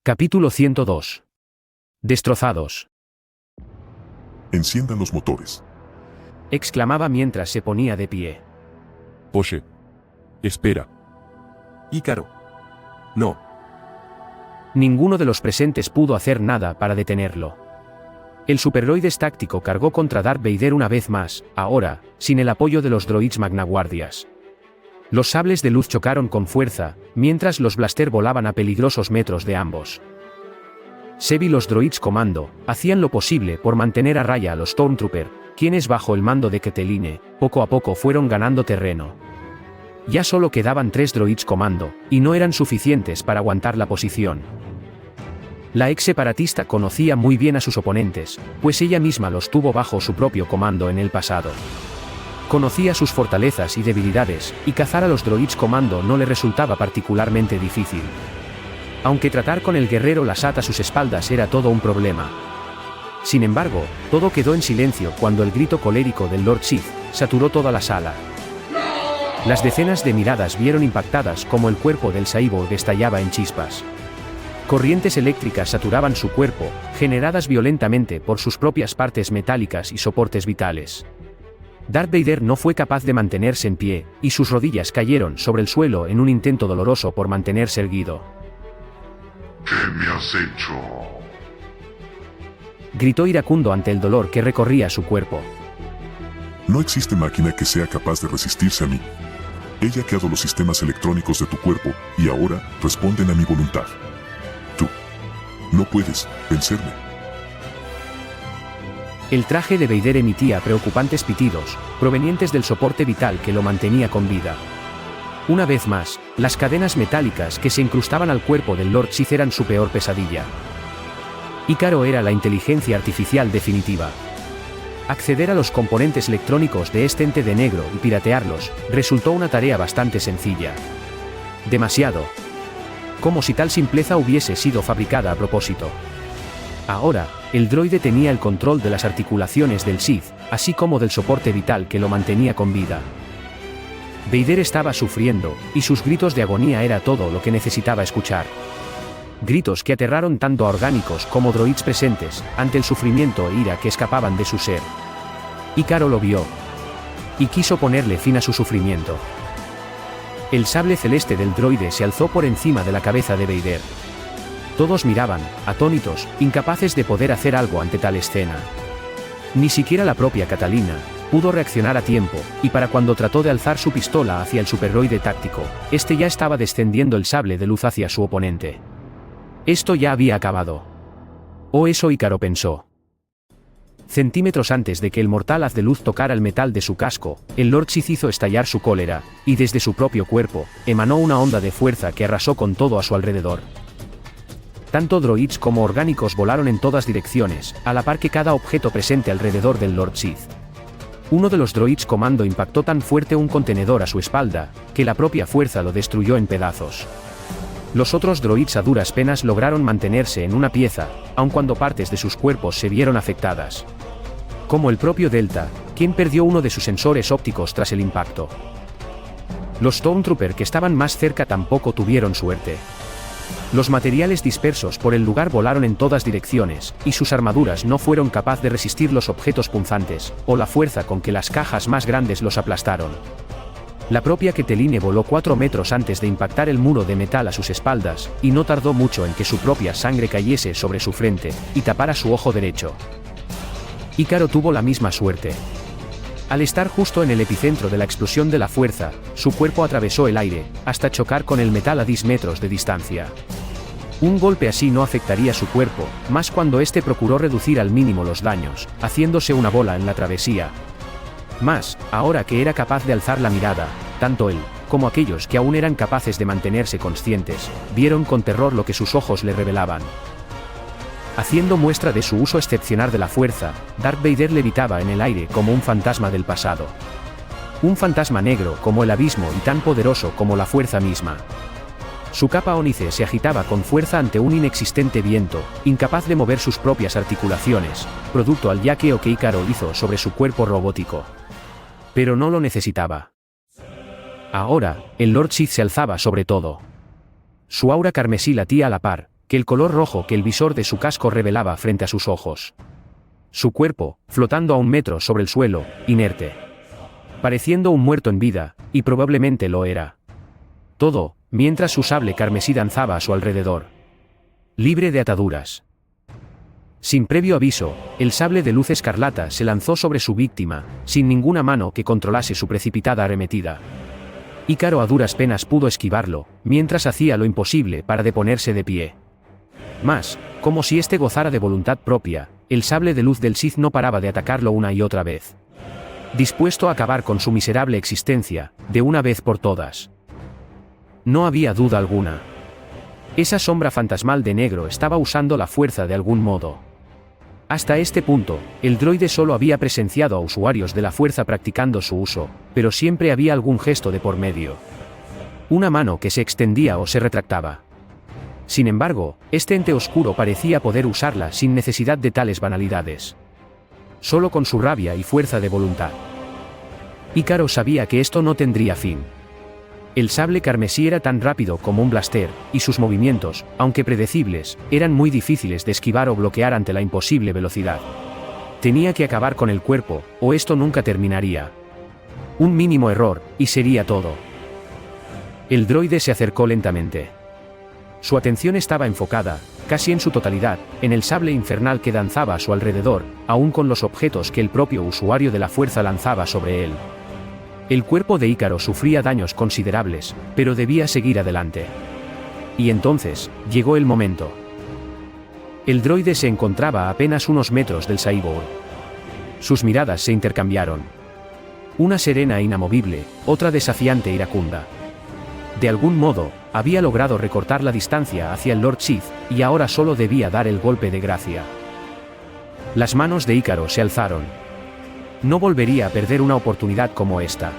Capítulo 102. Destrozados. Enciendan los motores. Exclamaba mientras se ponía de pie. Oye. Espera. Ícaro. No. Ninguno de los presentes pudo hacer nada para detenerlo. El superdroides táctico cargó contra Darth Vader una vez más, ahora, sin el apoyo de los droids magnaguardias. Los sables de luz chocaron con fuerza, mientras los blaster volaban a peligrosos metros de ambos. Seb y los droids comando hacían lo posible por mantener a raya a los Stormtrooper, quienes bajo el mando de Cateline, poco a poco fueron ganando terreno. Ya solo quedaban 3 droids comando, y no eran suficientes para aguantar la posición. La ex separatista conocía muy bien a sus oponentes, pues ella misma los tuvo bajo su propio comando en el pasado. Conocía sus fortalezas y debilidades, y cazar a los droids comando no le resultaba particularmente difícil. Aunque tratar con el guerrero Lasat a sus espaldas era todo un problema. Sin embargo, todo quedó en silencio cuando el grito colérico del Lord Sith saturó toda la sala. Las decenas de miradas vieron impactadas como el cuerpo del cyborg estallaba en chispas. Corrientes eléctricas saturaban su cuerpo, generadas violentamente por sus propias partes metálicas y soportes vitales. Darth Vader no fue capaz de mantenerse en pie, y sus rodillas cayeron sobre el suelo en un intento doloroso por mantenerse erguido. ¿Qué me has hecho? Gritó iracundo ante el dolor que recorría su cuerpo. No existe máquina que sea capaz de resistirse a mí. He hackeado los sistemas electrónicos de tu cuerpo, y ahora responden a mi voluntad. Tú no puedes vencerme. El traje de Vader emitía preocupantes pitidos, provenientes del soporte vital que lo mantenía con vida. Una vez más, las cadenas metálicas que se incrustaban al cuerpo del Lord Sith eran su peor pesadilla. Ícaro era la inteligencia artificial definitiva. Acceder a los componentes electrónicos de este ente de negro y piratearlos resultó una tarea bastante sencilla. Demasiado. Como si tal simpleza hubiese sido fabricada a propósito. Ahora, el droide tenía el control de las articulaciones del Sith, así como del soporte vital que lo mantenía con vida. Vader estaba sufriendo, y sus gritos de agonía era todo lo que necesitaba escuchar. Gritos que aterraron tanto a orgánicos como droids presentes, ante el sufrimiento e ira que escapaban de su ser. Ícaro lo vio. Y quiso ponerle fin a su sufrimiento. El sable celeste del droide se alzó por encima de la cabeza de Vader. Todos miraban, atónitos, incapaces de poder hacer algo ante tal escena. Ni siquiera la propia Catalina pudo reaccionar a tiempo, y para cuando trató de alzar su pistola hacia el superdroide táctico, este ya estaba descendiendo el sable de luz hacia su oponente. Esto ya había acabado. O eso Ícaro pensó. Centímetros antes de que el mortal haz de luz tocara el metal de su casco, el Lord Sith hizo estallar su cólera, y desde su propio cuerpo, emanó una onda de fuerza que arrasó con todo a su alrededor. Tanto droids como orgánicos volaron en todas direcciones, a la par que cada objeto presente alrededor del Lord Sith. Uno de los droids comando impactó tan fuerte un contenedor a su espalda, que la propia fuerza lo destruyó en pedazos. Los otros droids a duras penas lograron mantenerse en una pieza, aun cuando partes de sus cuerpos se vieron afectadas. Como el propio Delta, quien perdió uno de sus sensores ópticos tras el impacto. Los Stormtrooper que estaban más cerca tampoco tuvieron suerte. Los materiales dispersos por el lugar volaron en todas direcciones, y sus armaduras no fueron capaces de resistir los objetos punzantes, o la fuerza con que las cajas más grandes los aplastaron. La propia Cateline voló 4 metros antes de impactar el muro de metal a sus espaldas, y no tardó mucho en que su propia sangre cayese sobre su frente, y tapara su ojo derecho. Ícaro tuvo la misma suerte. Al estar justo en el epicentro de la explosión de la fuerza, su cuerpo atravesó el aire, hasta chocar con el metal a 10 metros de distancia. Un golpe así no afectaría su cuerpo, más cuando éste procuró reducir al mínimo los daños, haciéndose una bola en la travesía. Más, ahora que era capaz de alzar la mirada, tanto él, como aquellos que aún eran capaces de mantenerse conscientes, vieron con terror lo que sus ojos le revelaban. Haciendo muestra de su uso excepcional de la fuerza, Darth Vader levitaba en el aire como un fantasma del pasado. Un fantasma negro como el abismo y tan poderoso como la fuerza misma. Su capa ónice se agitaba con fuerza ante un inexistente viento, incapaz de mover sus propias articulaciones, producto al yaqueo que Ícaro hizo sobre su cuerpo robótico. Pero no lo necesitaba. Ahora, el Lord Sith se alzaba sobre todo. Su aura carmesí latía a la par que el color rojo que el visor de su casco revelaba frente a sus ojos. Su cuerpo, flotando a 1 metro sobre el suelo, inerte. Pareciendo un muerto en vida, y probablemente lo era. Todo, mientras su sable carmesí danzaba a su alrededor. Libre de ataduras. Sin previo aviso, el sable de luz escarlata se lanzó sobre su víctima, sin ninguna mano que controlase su precipitada arremetida. Ícaro a duras penas pudo esquivarlo, mientras hacía lo imposible para deponerse de pie. Mas, como si éste gozara de voluntad propia, el sable de luz del Sith no paraba de atacarlo una y otra vez. Dispuesto a acabar con su miserable existencia, de una vez por todas. No había duda alguna. Esa sombra fantasmal de negro estaba usando la fuerza de algún modo. Hasta este punto, el droide solo había presenciado a usuarios de la fuerza practicando su uso, pero siempre había algún gesto de por medio. Una mano que se extendía o se retractaba. Sin embargo, este ente oscuro parecía poder usarla sin necesidad de tales banalidades. Solo con su rabia y fuerza de voluntad. Ícaro sabía que esto no tendría fin. El sable carmesí era tan rápido como un blaster, y sus movimientos, aunque predecibles, eran muy difíciles de esquivar o bloquear ante la imposible velocidad. Tenía que acabar con el cuerpo, o esto nunca terminaría. Un mínimo error, y sería todo. El droide se acercó lentamente. Su atención estaba enfocada, casi en su totalidad, en el sable infernal que danzaba a su alrededor, aún con los objetos que el propio usuario de la fuerza lanzaba sobre él. El cuerpo de Ícaro sufría daños considerables, pero debía seguir adelante. Y entonces, llegó el momento. El droide se encontraba a apenas unos metros del cyborg. Sus miradas se intercambiaron. Una serena e inamovible, otra desafiante e iracunda. De algún modo, había logrado recortar la distancia hacia el Lord Sith, y ahora solo debía dar el golpe de gracia. Las manos de Ícaro se alzaron. No volvería a perder una oportunidad como esta.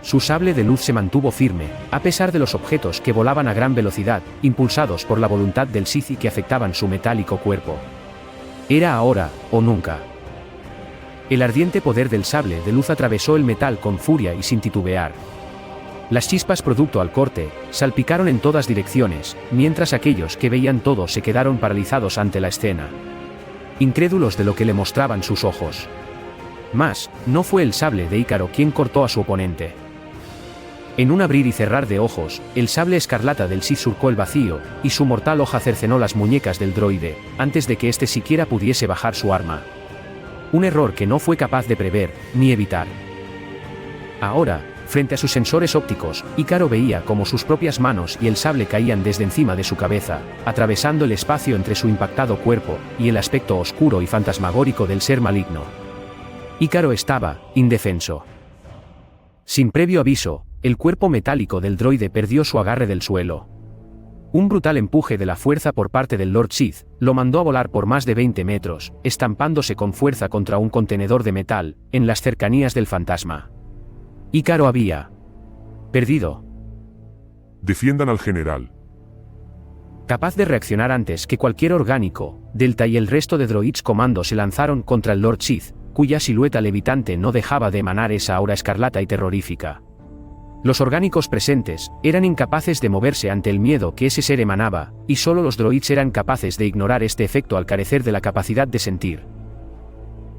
Su sable de luz se mantuvo firme, a pesar de los objetos que volaban a gran velocidad, impulsados por la voluntad del Sith y que afectaban su metálico cuerpo. Era ahora, o nunca. El ardiente poder del sable de luz atravesó el metal con furia y sin titubear. Las chispas producto al corte, salpicaron en todas direcciones, mientras aquellos que veían todo se quedaron paralizados ante la escena. Incrédulos de lo que le mostraban sus ojos. Mas, no fue el sable de Ícaro quien cortó a su oponente. En un abrir y cerrar de ojos, el sable escarlata del Sith surcó el vacío, y su mortal hoja cercenó las muñecas del droide, antes de que éste siquiera pudiese bajar su arma. Un error que no fue capaz de prever, ni evitar. Ahora, frente a sus sensores ópticos, Ícaro veía cómo sus propias manos y el sable caían desde encima de su cabeza, atravesando el espacio entre su impactado cuerpo, y el aspecto oscuro y fantasmagórico del ser maligno. Ícaro estaba, indefenso. Sin previo aviso, el cuerpo metálico del droide perdió su agarre del suelo. Un brutal empuje de la fuerza por parte del Lord Sith, lo mandó a volar por más de 20 metros, estampándose con fuerza contra un contenedor de metal, en las cercanías del fantasma. Ícaro había perdido. Defiendan al general. Capaz de reaccionar antes que cualquier orgánico, Delta y el resto de droids comando se lanzaron contra el Lord Sith, cuya silueta levitante no dejaba de emanar esa aura escarlata y terrorífica. Los orgánicos presentes eran incapaces de moverse ante el miedo que ese ser emanaba, y solo los droids eran capaces de ignorar este efecto al carecer de la capacidad de sentir.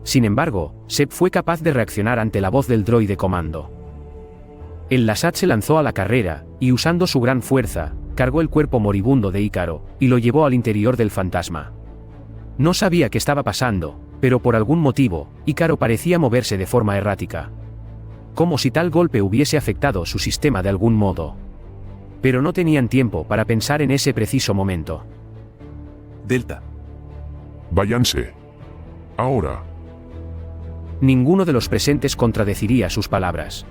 Sin embargo, Seb fue capaz de reaccionar ante la voz del droide comando. El Lasat se lanzó a la carrera, y usando su gran fuerza, cargó el cuerpo moribundo de Ícaro, y lo llevó al interior del fantasma. No sabía qué estaba pasando, pero por algún motivo, Ícaro parecía moverse de forma errática. Como si tal golpe hubiese afectado su sistema de algún modo. Pero no tenían tiempo para pensar en ese preciso momento. Delta. Váyanse. Ahora. Ninguno de los presentes contradeciría sus palabras.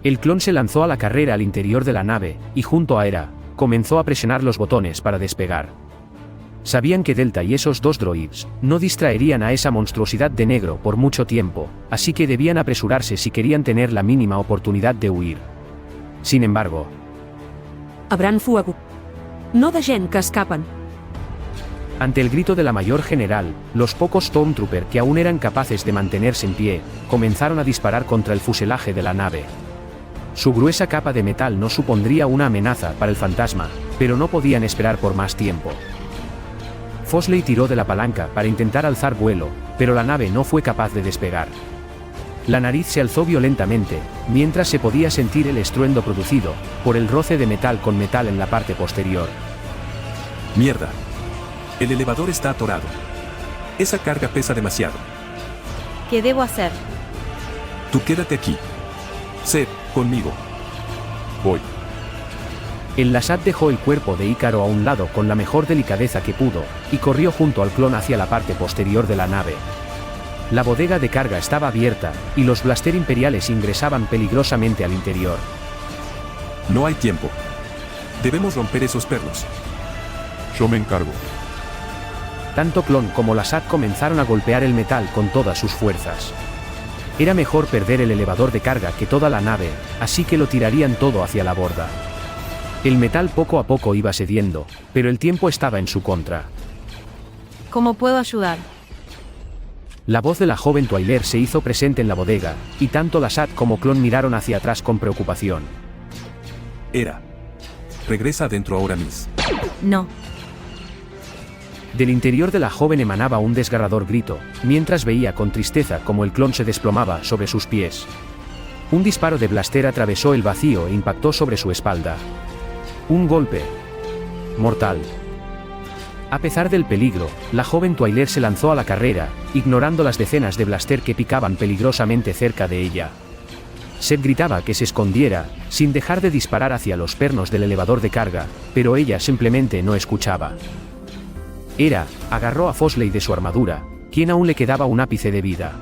El clon se lanzó a la carrera al interior de la nave, y junto a Hera, comenzó a presionar los botones para despegar. Sabían que Delta y esos 2 droids no distraerían a esa monstruosidad de negro por mucho tiempo, así que debían apresurarse si querían tener la mínima oportunidad de huir. Sin embargo, Abran fuego. No deixem que escapen. ante el grito de la mayor general, los pocos Stormtrooper que aún eran capaces de mantenerse en pie, comenzaron a disparar contra el fuselaje de la nave. Su gruesa capa de metal no supondría una amenaza para el fantasma, pero no podían esperar por más tiempo. Fosley tiró de la palanca para intentar alzar vuelo, pero la nave no fue capaz de despegar. La nariz se alzó violentamente, mientras se podía sentir el estruendo producido por el roce de metal con metal en la parte posterior. Mierda. El elevador está atorado. Esa carga pesa demasiado. ¿Qué debo hacer? Tú quédate aquí. Seth, conmigo. Voy. El Lasat dejó el cuerpo de Ícaro a un lado con la mejor delicadeza que pudo, y corrió junto al clon hacia la parte posterior de la nave. La bodega de carga estaba abierta, y los blaster imperiales ingresaban peligrosamente al interior. No hay tiempo. Debemos romper esos pernos. Yo me encargo. Tanto clon como Lasat comenzaron a golpear el metal con todas sus fuerzas. Era mejor perder el elevador de carga que toda la nave, así que lo tirarían todo hacia la borda. El metal poco a poco iba cediendo, pero el tiempo estaba en su contra. ¿Cómo puedo ayudar? La voz de la joven Twi'lek se hizo presente en la bodega, y tanto Lasat como clon miraron hacia atrás con preocupación. Era. Regresa adentro ahora mismo. No. Del interior de la joven emanaba un desgarrador grito, mientras veía con tristeza cómo el clon se desplomaba sobre sus pies. Un disparo de blaster atravesó el vacío e impactó sobre su espalda. Un golpe mortal. A pesar del peligro, la joven Twi'lek se lanzó a la carrera, ignorando las decenas de blaster que picaban peligrosamente cerca de ella. Seth gritaba que se escondiera, sin dejar de disparar hacia los pernos del elevador de carga, pero ella simplemente no escuchaba. Hera agarró a Fosley de su armadura, quien aún le quedaba un ápice de vida.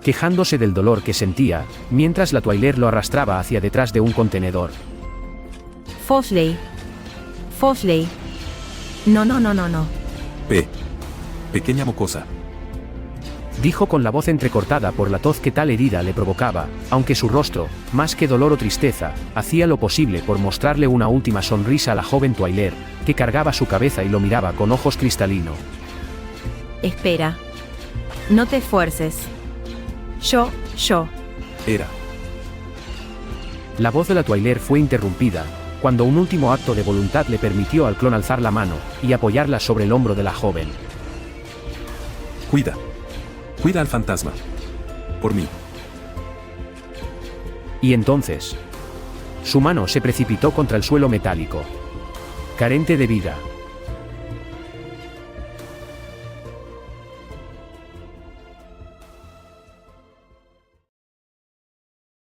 Quejándose del dolor que sentía, mientras la Twi'lek lo arrastraba hacia detrás de un contenedor. Fosley. Fosley. No. Pequeña mocosa. Dijo con la voz entrecortada por la tos que tal herida le provocaba, aunque su rostro, más que dolor o tristeza, hacía lo posible por mostrarle una última sonrisa a la joven Twi'lek, que cargaba su cabeza y lo miraba con ojos cristalinos. Espera. No te esfuerces. Yo. Era. La voz de la Twi'lek fue interrumpida, cuando un último acto de voluntad le permitió al clon alzar la mano y apoyarla sobre el hombro de la joven. Cuida al fantasma. Por mí. Y entonces, su mano se precipitó contra el suelo metálico. Carente de vida.